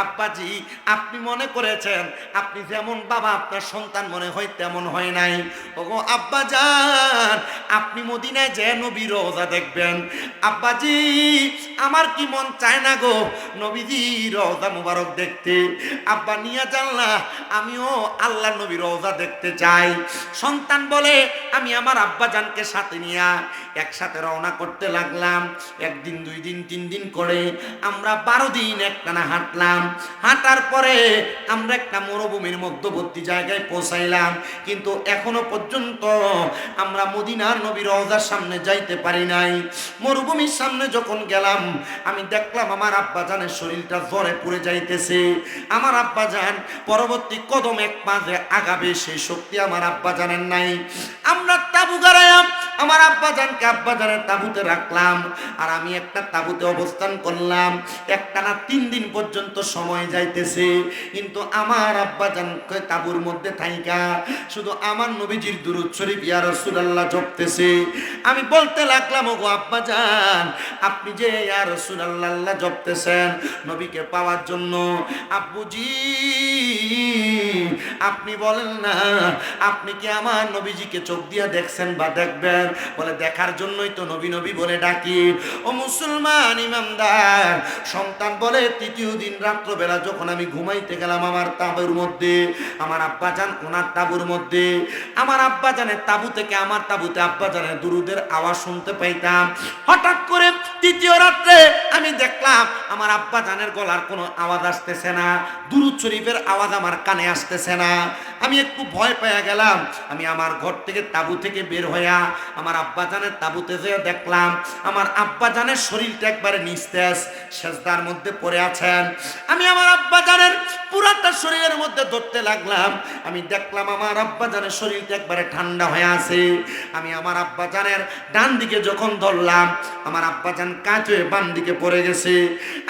আব্বাজি আপনি মনে করেছেন আপনি যেমন বাবা, আপনার সন্তান মনে হয় তেমন হয় নাই। ওগো আব্বাজান, আপনি মদিনায় যে নবীর রওজা দেখবেন। আব্বাজি আমার কি মন চায় না গো নবীজি রওজা মুবারক দেখতে? আব্বা নিয়ে জানলা, আমিও আল্লাহ নবীর রওজা দেখতে চাই। সন্তান বলে, আমি আমার আব্বাজানকে সাথে নিয়ে একসাথে রওনা করতে লাগলাম। একদিন, 2 দিন, 3 দিন করে আমরা 12 দিন একটানা হাঁটলাম। হাঁটার পরে আমরা একটা মরুভূমির মধ্যবর্তী জায়গায় পৌঁছাইলাম, কিন্তু এখনো পর্যন্ত আমরা মদিনার নবীর রওজার সামনে যাইতে পারি নাই। মরুভূমির সামনে যখন গেলাম, আমি দেখলাম আমার আব্বাজানের শরীরটা জ্বরে পুড়ে যাইতেছে। আমার আব্বাজান পরবর্তী কদম এক পা যে আগাবে সেই শক্তি আমার আব্বাজানের নাই। আমরা তাবু গাড়াইলাম, আমার আব্বাজানকে আব্বাজানের তাবুতে রাখলাম, আর আমি একটা তাবুতে অবস্থান করলাম। একটানা 3 দিন পর্যন্ত সময় যাইতেছে, কিন্তু আমার আব্বাজানকে তাবুর মধ্যে থাইকা শুধু আমার নবীজির দুরূদ শরীফ ইয়া রাসূলুল্লাহ জপতেছে। আমি বলতে লাগলাম, ওগো আব্বাজান, আপনি যে ইয়া রাসূলুল্লাহ জপতেছেন নবীকে পাওয়ার জন্য, আব্বুজি আপনি বলেন না, আপনি কি আমার নবীজিকে চোখ দিয়ে দেখছেন বা দেখবেন? বলে, দেখার জন্যই তো নবী নবী বলে ডাকি। ও মুসলমান ইমানদার, সন্তান বলে, 3য় দিন রাত্রবেলা যখন আমি ঘুমাইতে গেলাম আমার তাঁবুর মধ্যে, আমার আব্বাজান ওনার তাঁবুর মধ্যে, আমার আব্বাজানের তাঁবু থেকে আমার তাঁবুতে আব্বাজানের দুরুদের আওয়াজ শুনতে পাইতাম। হঠাৎ করে 3য় রাত্রে আমি দেখলাম আমার আব্বাজানের গলার কোনো আওয়াজ আসতেছে না, দুরুদ শরীফের আওয়াজ আমার কানে আসতেছে না। আমি একটু ভয় পেয়ে গেলাম। আমি আমার ঘর থেকে তাঁবু থেকে বের হইয়া আমার আব্বাজানের তাঁবুতে যেয়ে দেখলাম আমার আব্বাজানের শরীরটা একবারে নিস্তেজ, সেজদার মধ্যে পড়ে আছেন। আমি আমার আব্বাজানের পুরাটা শরীরের মধ্যে ধরতে লাগলাম। আমি দেখলাম আমার আব্বাজানের শরীরটা একবারে ঠান্ডা হয়ে আছে। আমি আমার আব্বাজানের ডান দিকে যখন ধরলাম, আমার আব্বাজান কাঁচ হয়ে বাম দিকে পড়ে গেছে।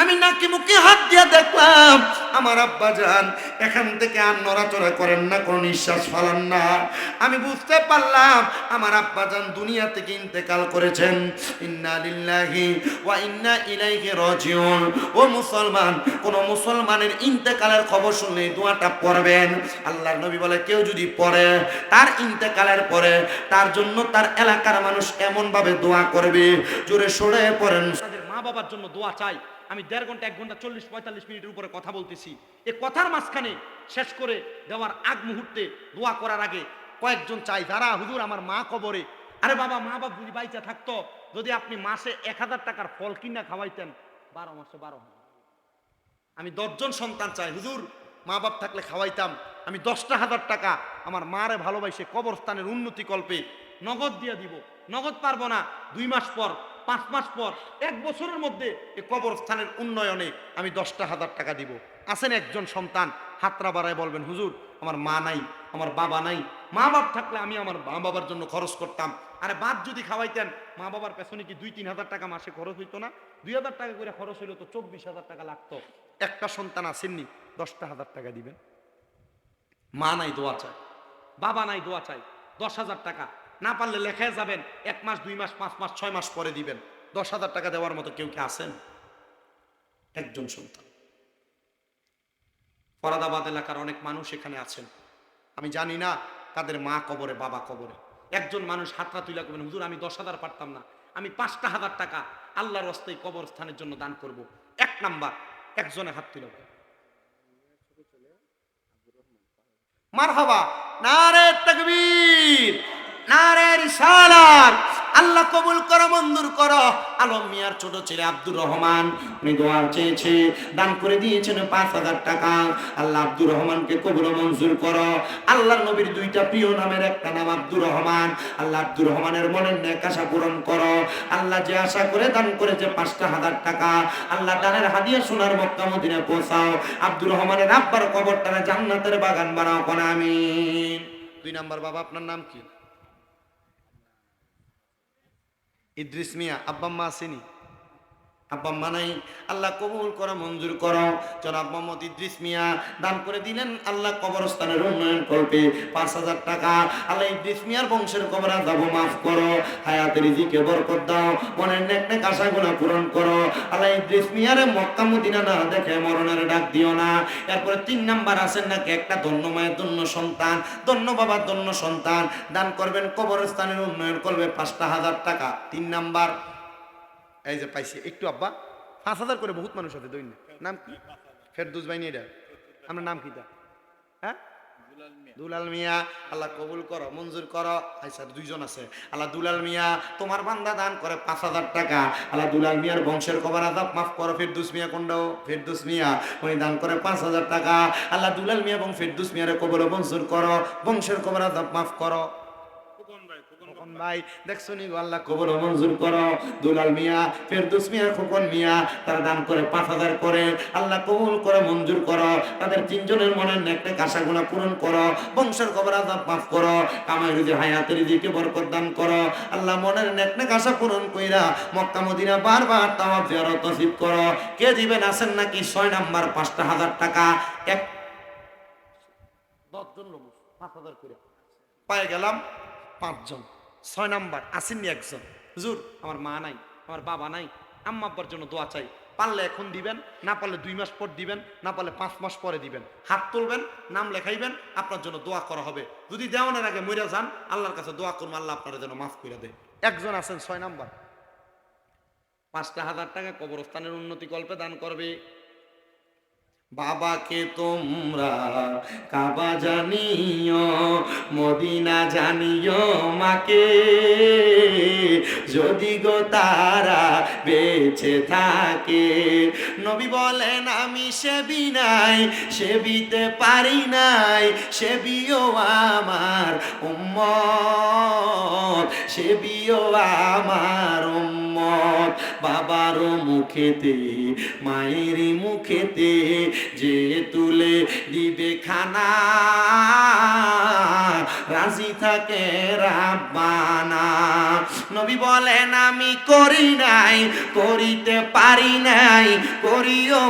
আমি নাকি মুখে হাত দিয়ে দেখলাম আমার আব্বাজান এখান থেকে আর নড়াচড়া করেন না, কোনো নিঃশ্বাস ফেলান না। আমি বুঝতে পারলাম আমার আব্বাজান দুনিয়া থেকে ইন্তেকাল করেছেন। ইন্না লিল্লাহি ওয়া ইন্না ইলাইহি রাজিউন। ও মুসলমান, কোন মুসলমানের ইন্তেকালের খবর শুনলে দোয়াটা পড়বেন। আল্লাহর নবী বলে, কেউ যদি পড়ে তার ইন্তেকালের পরে তার জন্য তার এলাকার মানুষ এমন ভাবে দোয়া করবে, জোরে সরে পড়েন। তাদের মা বাবার জন্য দোয়া চাই। আমি 1.5 ঘন্টা 1 ঘন্টা 40-45 মিনিটের উপরে কথা বলতেছি। এই কথার মাঝখানে শেষ করে দেওয়ার আগ মুহূর্তে দোয়া করার আগে কয়েকজন চাই যারা, হুজুর আমার মা কবরে। আরে বাবা, মা বাপ যদি বাইচা থাকতো, যদি আপনি মাসে 1000 টাকার ফল কিনা খাওয়াইতেন, 12 মাসে 12। আমি 10 জন সন্তান চাই, হুজুর মা বাপ থাকলে খাওয়াইতাম। আমি 10,000 টাকা আমার মারে ভালোবাসে কবরস্থানের উন্নতি কল্পে নগদ দিয়ে দিব। নগদ পারবো না, 2 মাস পর, 5 মাস পর, 1 বছরের মধ্যে এই কবরস্থানের উন্নয়নে আমি 10,000 টাকা দিব। আছেন একজন সন্তান, হাতরা বাড়ায় বলবেন, হুজুর আমার মা নাই, আমার বাবা নাই, মা বাপ থাকলে আমি আমার মা বাবার জন্য খরচ করতাম। আরে বাপ যদি খাওয়াইতেন, মা বাবার পেছনে কি 2-3 হাজার টাকা মাসে খরচ হইতো না? 2000 টাকা করে খরচ হইলো তো 24,000 টাকা লাগতো। একটা সন্তান আসেননি, 10,000 টাকা দিবেন। মা নাই, দোয়া চাই। বাবা নাই, দোয়া চাই। 10,000 টাকা না পারলে লেখায় যাবেন, 1 মাস, 2 মাস, 5 মাস, 6 মাস পরে দিবেন। 10,000 টাকা দেওয়ার মতো কেউ কি আছেন? একজন সন্তান। ফরাদাবাদ এলাকার অনেক মানুষ এখানে আছেন, আমি জানি না তাদের মা কবরে বাবা কবরে। একজন মানুষ হাতরা তুইলা করবেন, হুজুর আমি 10,000 পারতাম না, আমি 5,000 টাকা আল্লাহর রাস্তায় কবরস্থানের জন্য দান করব। 1 নাম্বার, একজনে হাত তুলে মারহাবা, নারে তাকবীর, নারে রিসালাত। আল্লাহ কবুল করো, মঞ্জুর করো। আলম মিয়ার ছোট ছেলে আব্দুর রহমান, উনি দোয়া চেয়েছে, দান করে দিয়েছেন 5,000 টাকা। আল্লাহ আব্দুর রহমানকে কবুল মঞ্জুর করো। আল্লাহর নবীর 2টা প্রিয় নামের একটা নাম আব্দুর রহমান। আল্লাহ আব্দুর রহমানের মনের নেক আশা পূরণ করো। আল্লাহ যে আশা করে দান করেছে 5,000 টাকা, আল্লাহ দানের হাদিয়া সোনার মক্কা মদিনায় পৌঁছাও। আব্দুর রহমানের আব্বার কবরটারে জান্নাতের বাগান বানাও কোন আমিন। 2 নাম্বার, বাবা আপনার নাম কি? ইদ্রিস মিয়া। আব্বা আম্মা আসেনি? আব্বা আম্মা নাই, আল্লাহ কবুল করো, মঞ্জুর করো। জনাব মোহাম্মদ ইদ্রিস মিয়া দান করে দিলেন আল্লাহ কবরস্থানের উন্নয়ন করবে 5,000 টাকা। আল্লাহ ইদ্রিস মিয়ার বংশের কবর আযাব মাফ করো, হায়াতে রিজিকে বরকত দাও, মনের নেক নেক আশাগুলো পূরণ করো। আল্লাহ ইদ্রিস মিয়ার মক্কা মদিনা না দেখে মরণের ডাক দিও না। এরপরে 3 নাম্বার আছেন নাকি একটা ধন্য মায়ের ধন্য সন্তান, ধন্য বাবার ধন্য সন্তান, দান করবেন কবরস্থানের উন্নয়ন করবে 5,000 টাকা। 3 নাম্বার, এই যে পাইছি একটু আব্বা 5,000 করে বহুত মানুষ আছে। দৈন্য নাম কি? ফেরদৌস ভাই। এটা আপনার নাম কি? হ্যাঁ, দুলাল মিয়া। আল্লাহ কবুল করো, মঞ্জুর করো। আচ্ছা 2 জন আছে। আল্লাহ দুলাল মিয়া তোমার বান্দা দান করে 5,000 টাকা। আল্লাহ দুলাল মিয়ার বংশের কবর আযাব মাফ করো। ফেরদৌস মিয়া কোনটাও? ফেরদৌস মিয়া, উনি দান করে 5,000 টাকা। আল্লাহ দুলাল মিয়া এবং ফেরদৌস মিয়ার কবর মঞ্জুর করো, বংশের কবর আযাব মাফ করো। ভাই দেখছো নি, আল্লাহ কবর মঞ্জুর করো। দুলাল মিয়া, ফেরদৌস মিয়া, খোকন মিয়া তারা দান করে 5,000 করে। আল্লাহ কবুল করে মঞ্জুর করো। তাদের 3 জনের মনের নেক নেক আশাগুলো পূরণ করো, বংশের কবর আযাব মাফ করো, কামাই রুজি হায়াতে রিজিকে বরকত দান করো। আল্লাহ মনের নেক নেক আশা পূরণ কইরা মক্কা মদিনা বারবার তাওয়াফ জিয়ারত নসিব করো। কে দিবেন আছেন নাকি? 6 নাম্বার 5,000 টাকা। 10 জন লোক 5,000 করে পায়ে গেলাম 5 জন। 6 নাম্বার আসেননি একজন, হুজুর আমার মা নাই, আমার বাবা নাই, আম্মা আব্বার জন্য দোয়া চাই। পারলে এখন দিবেন, না পারলে 2 মাস পর দিবেন, না পারলে 5 মাস পরে দিবেন। হাত তুলবেন, নাম লেখাইবেন, আপনার জন্য দোয়া করা হবে। যদি দেওয়ানের আগে মইরা যান, আল্লাহর কাছে দোয়া করুন, আল্লাহ আপনার জন্য মাফ করে দেয়। একজন আছেন 6 নাম্বার, 5,000 টাকা কবরস্থানের উন্নতি কল্পে দান করবে। বাবাকে তোমরা কাবা জানিও, মদিনা জানিও মাকে, যদি গো তারা বেঁচে থাকে। নবী বলেন আমি সেবি নাই, সেবিতে পারি নাই, সেবিও আমার উম্মত, সেবিও আমার উম্মত। বাবারও মুখেতে মায়ের মুখেতে যে তুলে দিবে খানা, রাজি থাকে রাব্বানা। নবী বলেন আমি করি নাই, করিতে পারি নাই, করিও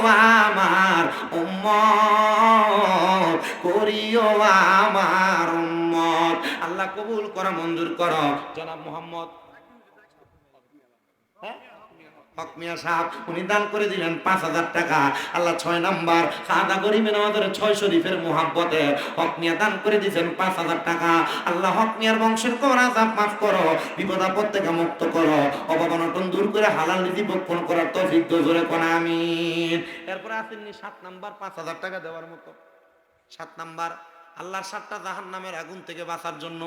আমার উম্মত, করিও আমার উম্মত। আল্লাহ কবুল করো, মঞ্জুর করো। জনাব মোহাম্মদ হক মিয়া সাহেব উনি দান করে দিলেন 5,000 টাকা। আল্লাহ 6 নাম্বার সাদা গরিবে আমাদের 6 শরীফের মোহাব্বতে হক মিয়া দান করে দিয়েছেন 5,000 টাকা। আল্লাহ হক মিয়ার বংশের কবর আযাব মাফ করো, বিপদ আপদ থেকে মুক্ত করো, অভাব অনটন দূর করে হালাল রিজিক ভক্ষণ করার তৌফিক দাও, জোরে কোন আমিন। এরপর আসেননি 7 নাম্বার 5,000 টাকা দেওয়ার মতো। 7 নাম্বার আল্লাহর 7টা জাহান্নামের আগুন থেকে বাঁচার জন্য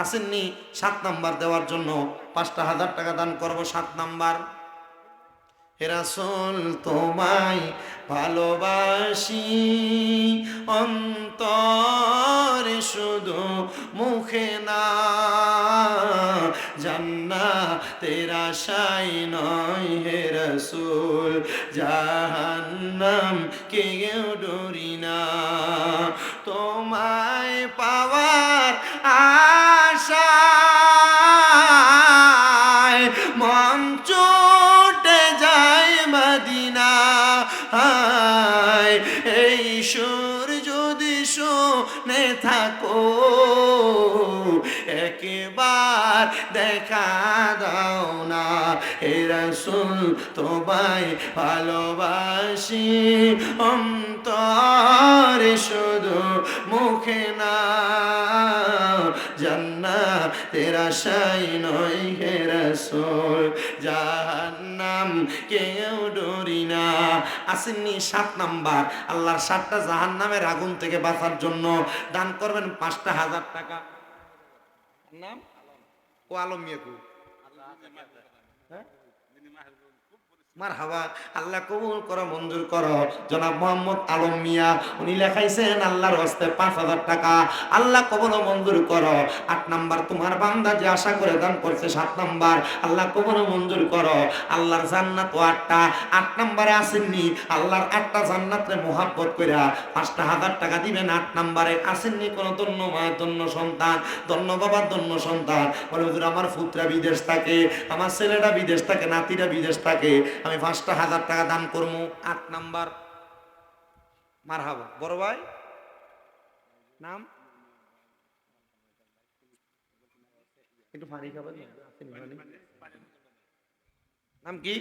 আসেননি 7 নাম্বার দেওয়ার জন্য 5,000 টাকা দান করব। 7 নাম্বার, হে রাসূল তোমায় ভালোবাসি অন্তরে শুধু মুখে না, জান্নাতের আশায় নয় হে রাসূল, জাহান্নাম কেউ ডরি না। তোমায় পাওয়ার আশায় মন ছুটে যায় মদিনা, এই সুর যদি শুনে থাকো, একবার দেখা দাও না হে রাসূল তোমায় ভালোবাসি অন্তরে শুধু মুখে না জান্নাতের আশায় নয় হে রাসূল জাহান্নাম কেউ ডরি না। আসেননি 7 নাম্বার আল্লাহর 7টা জাহান্নামের আগুন থেকে বাঁচার জন্য দান করবেন 5,000 টাকা। নাম ও আলম মিয়াকু মারহাবা আল্লাহ কবুল করো মঞ্জুর করো। জনাব মোহাম্মদ আলম মিয়া উনি লেখাইছেন আল্লাহর হস্তে 5,000 টাকা আল্লাহ কবুল মঞ্জুর করো। 8 নাম্বার তোমার বান্দা যে আশা করে দান করছে 7 নাম্বার আল্লাহ কবুল মঞ্জুর করো। আল্লাহর জান্নাত 8টা 8 নাম্বারে আসেননি আল্লাহর 8টা জান্নাতে মোহাব্বত কইরা 5,000 টাকা দিবেন। 8 নাম্বারে আসেননি কোন ধন্য মা ধন্য সন্তান ধন্য বাবা ধন্য সন্তান বলে হুজুর আমার পুত্রা বিদেশ থাকে আমার ছেলেটা বিদেশ থাকে নাতিরা বিদেশ থাকে আমি 5,000 টাকা দান করবো। 8 নাম্বার মারহাবা বড় ভাই নাম একটু পানি খাবেন নাম কি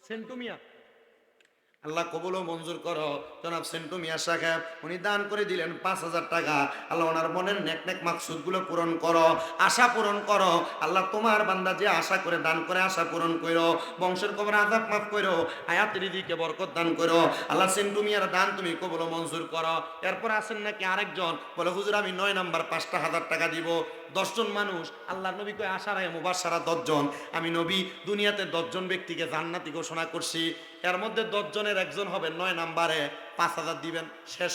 সেন্টু মিয়া আল্লাহ কবুল ও মঞ্জুর করো। জনাব সেন্টু মিয়া সাহেব উনি দান করে দিলেন 5,000 টাকা আল্লাহ ওনার মনের নেক নেক মাকসুদ গুলো পূরণ করো আশা পূরণ করো। আল্লাহ তোমার বান্দা যে আশা করে দান করে আশা পূরণ করো বংশের কবর আযাব মাফ করো হায়াতের দিকে বরকত দান করো। আল্লাহ সেন্টু মিয়ার দান তুমি কবুল ও মঞ্জুর করো। এরপর আসেন নাকি আরেকজন বলে হুজুর আমি 9 নাম্বার 5,000 টাকা দিব। 10 জন মানুষ আল্লাহর নবী কয় আশারায়ে মুবাশশারা 10 জন আমি নবী দুনিয়াতে 10 জন ব্যক্তিকে জান্নাতি ঘোষণা করছি এর মধ্যে 10 জনের একজন হবে 9 নাম্বারে 5,000 দিবেন। শেষ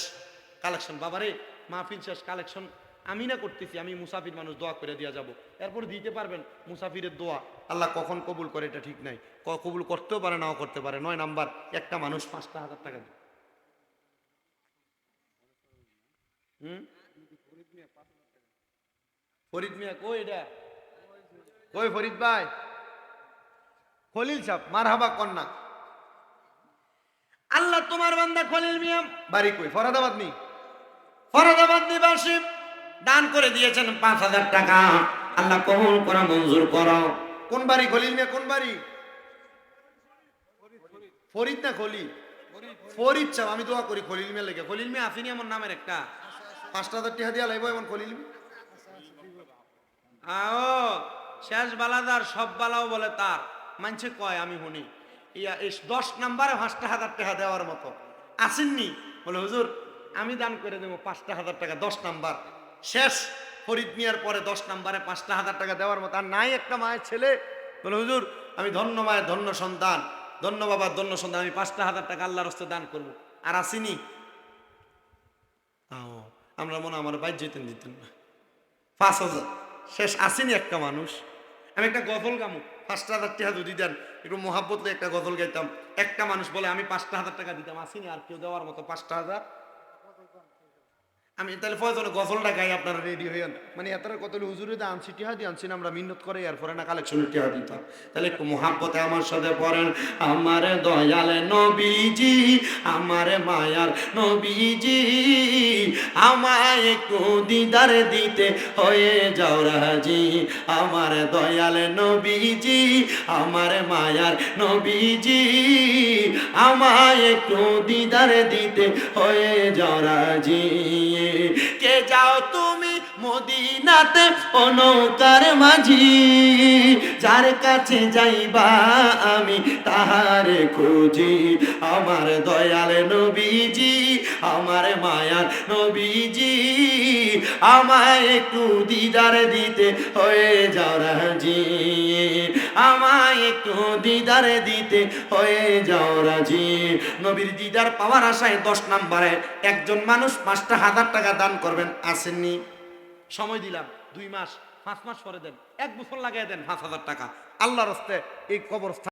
কালেকশন বাবারে মাহফিল শেষ কালেকশন আমি না করতেছি আমি মুসাফির মানুষ দোয়া করে দিয়ে যাব এরপর দিতে পারবেন মুসাফিরের দোয়া আল্লাহ কখন কবুল করে এটা ঠিক নাই কবুল করতেও পারে নাও করতে পারে। 9 নাম্বার একটা মানুষ 5,000 টাকা দেয়। ফরিদ মিয়া কই এটা কই ফরিদ ভাই খলিল সাহেব মারহাবা কন্যা আল্লাহ তোমার বান্দা খলিল মিয়া বাড়ি কই ফরাদাবাদ নিবাসী দান করে দিয়েছেন 5,000 টাকা আল্লাহ কবুল করা মঞ্জুর করো। কোন বাড়ি খলিল মিয়া কোন বাড়ি ফরিদ না খলিল ফরিদ সাহেব আমি দোয়া করি খলিল মিয়া লেগে খলিল মিয়া আসেনি আমার নামের একটা 5,000 টাকা দিয়া লাইব এমন খলিল মিয়া আও শেষ বালাদার সব বালাও বলে তার মানছে কয় আমি শুনি ইয়া 10 নাম্বারে 5,000 টাকা দেওয়ার মতো আসেননি বলে হুজুর আমি দান করে দেবো 5,000 টাকা 10 নাম্বার শেষ। ফরিদ মিয়ার পরে 10 নাম্বারে 5,000 টাকা দেওয়ার মতো আর নাই একটা মায়ের ছেলে বলে হুজুর আমি ধন্য মায়ের ধন্য সন্তান ধন্য বাবার ধন্য সন্তান আমি 5,000 টাকা আল্লাহর রাস্তায় দান করব আর আসেনি আমরা মনে আমার বাইর যেতেন দিতেন না 5,000 শেষ আসেনি একটা মানুষ। আমি একটা গজল গামু 5,000 টাকা যদি দেন একটু মোহাব্বতে একটা গজল গাইতাম একটা মানুষ বলে আমি 5,000 টাকা দিতাম আসেনি আর কেউ দেওয়ার মতো 5,000 আমি তাহলে ফয়জনে গজলটা গাই আপনারা রেডি হইয়ান মানে এতটা কত হুজুরে দা আনছি টিহা দিয়ে আনছি আমরা মিন্নত করে এরপরে না কালেকশনের টিহা দিতাম তাহলে একটু মোহাব্বতে আমার সাথে পড়েন আমার দয়াল নবীজি আমার মায়ার নবীজি আমায় একটু দিদার দিতে হয়ে যাও রাজি আমার দয়াল নবীজি আমার মায়ার নবীজি আমায় একটু দিদার দিতে হয়ে যাও রাজি কে যাও তুমি মদিনাতে ও নৌকার মাঝি যার কাছে যাইবা আমি তাহারে খুঁজি আমার দয়াল নবীজি আমার মায়ার নবীজি আমায় একটু দিদার দিতে হয়ে যাও রাজি আমায় একটু দিদার দিতে হয়ে যাও রাজি। নবীর দিদার পাওয়ার আশায় 10 নাম্বারে একজন মানুষ 5,000 টাকা দান করবেন আসেননি সময় দিলাম 2 মাস 5 মাস পরে দেন 1 বছর লাগাই দেন 5,000 টাকা আল্লাহর রাস্তায় এই কবরস্থান